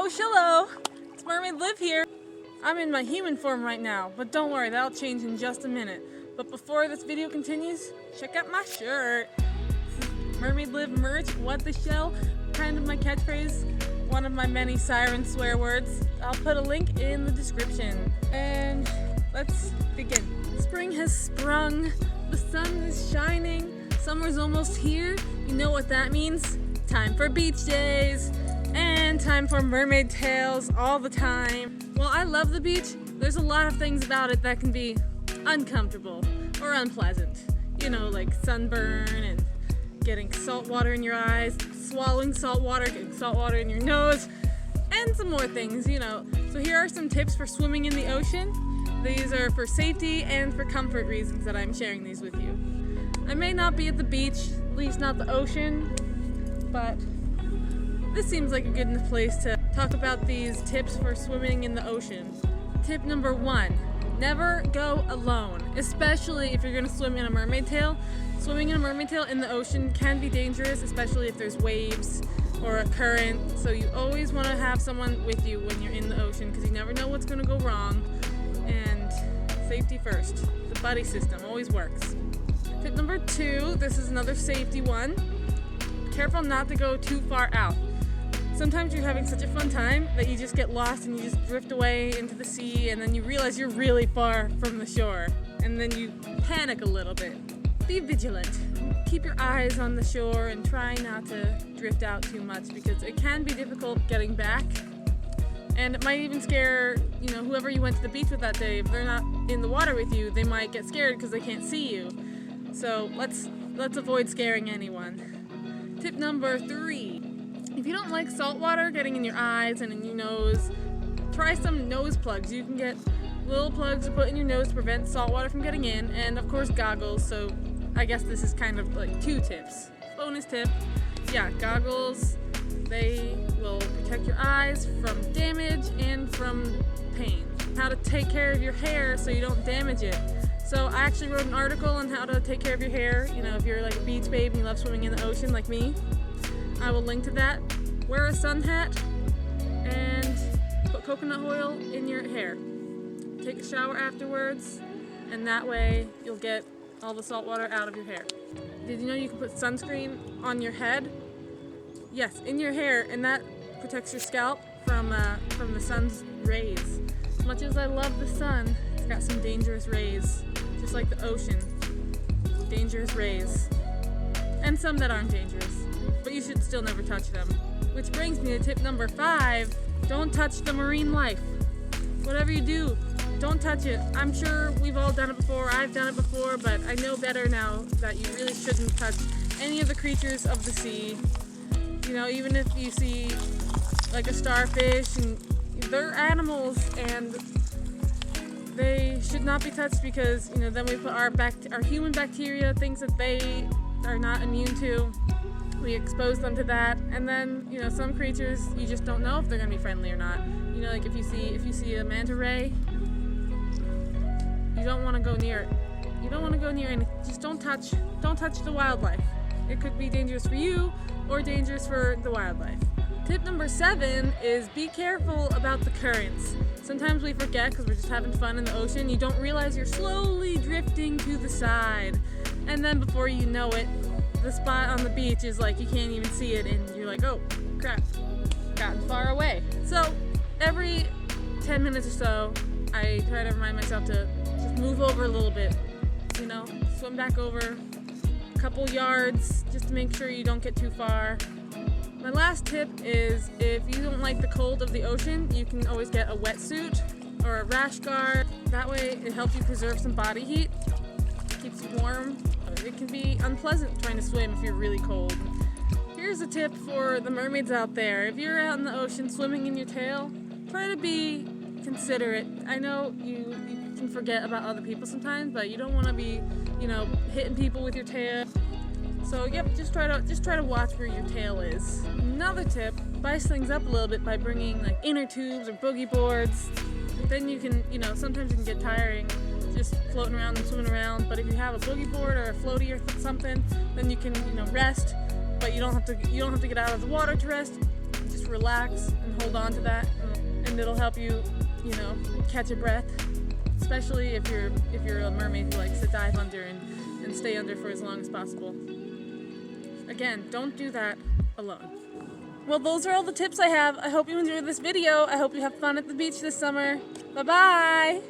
Oh, hello! It's Mermaid Liv here. I'm in my human form right now, but don't worry, that'll change in just a minute. But before this video continues, check out my shirt. Mermaid Liv merch, what the shell, kind of my catchphrase, one of my many siren swear words. I'll put a link in the description. And let's begin. Spring has sprung, the sun is shining, summer's almost here. You know what that means? Time for beach days, and time for mermaid tales all the time. While I love the beach, there's a lot of things about it that can be uncomfortable or unpleasant. You know, like sunburn and getting salt water in your eyes, swallowing salt water, getting salt water in your nose, and some more things, you know. So here are some tips for swimming in the ocean. These are for safety and for comfort reasons that I'm sharing these with you. I may not be at the beach, at least not the ocean, but this seems like a good enough place to talk about these tips for swimming in the ocean. Tip number 1, never go alone, especially if you're gonna swim in a mermaid tail. Swimming in a mermaid tail in the ocean can be dangerous, especially if there's waves or a current. So you always wanna have someone with you when you're in the ocean because you never know what's gonna go wrong. And safety first. The buddy system always works. Tip number 2, this is another safety one. Careful not to go too far out. Sometimes you're having such a fun time that you just get lost and you just drift away into the sea, and then you realize you're really far from the shore, and then you panic a little bit. Be vigilant. Keep your eyes on the shore and try not to drift out too much because it can be difficult getting back. And it might even scare, you know, whoever you went to the beach with that day. If they're not in the water with you, they might get scared because they can't see you. So let's avoid scaring anyone. Tip number 3. If you don't like salt water getting in your eyes and in your nose, try some nose plugs. You can get little plugs to put in your nose to prevent salt water from getting in, and of course goggles. So I guess this is kind of like 2 tips. Bonus tip, yeah, goggles. They will protect your eyes from damage and from pain. How to take care of your hair so you don't damage it. So I actually wrote an article on how to take care of your hair. You know, if you're like a beach babe and you love swimming in the ocean like me, I will link to that. Wear a sun hat and put coconut oil in your hair. Take a shower afterwards, and that way you'll get all the salt water out of your hair. Did you know you can put sunscreen on your head? Yes, in your hair, and that protects your scalp from the sun's rays. As much as I love the sun, it's got some dangerous rays, just like the ocean. Dangerous rays. And some that aren't dangerous, but you should still never touch them. Which brings me to tip number 5, don't touch the marine life. Whatever you do, don't touch it. I'm sure we've all done it before, I've done it before, but I know better now that you really shouldn't touch any of the creatures of the sea. You know, even if you see like a starfish, and they're animals and they should not be touched because, you know, then we put our human bacteria, things that they are not immune to, we expose them to that, and then, you know, some creatures you just don't know if they're gonna be friendly or not. You know, like if you see a manta ray, you don't want to go near it. You don't want to go near anything. Just don't touch the wildlife. It could be dangerous for you or dangerous for the wildlife. Tip number 7 is be careful about the currents. Sometimes we forget because we're just having fun in the ocean. You don't realize you're slowly drifting to the side, and then before you know it, the spot on the beach is like you can't even see it, and you're like, oh crap, gotten far away. So every 10 minutes or so, I try to remind myself to just move over a little bit, you know, swim back over a couple yards just to make sure you don't get too far. My last tip is if you don't like the cold of the ocean, you can always get a wetsuit or a rash guard. That way it helps you preserve some body heat, keeps you warm. It can be unpleasant trying to swim if you're really cold. Here's a tip for the mermaids out there. If you're out in the ocean swimming in your tail, try to be considerate. I know you can forget about other people sometimes, but you don't want to be, you know, hitting people with your tail. So yep, just try to watch where your tail is. Another tip, spice things up a little bit by bringing like inner tubes or boogie boards. Then you can, you know, sometimes it can get tiring just floating around and swimming around, but if you have a boogie board or a floaty or something, then you can, you know, rest, but you don't have to get out of the water to rest. Just relax and hold on to that, and it'll help you, you know, catch a breath. Especially if you're a mermaid who likes to dive under and stay under for as long as possible. Again, don't do that alone. Well, those are all the tips I have. I hope you enjoyed this video. I hope you have fun at the beach this summer. Bye-bye!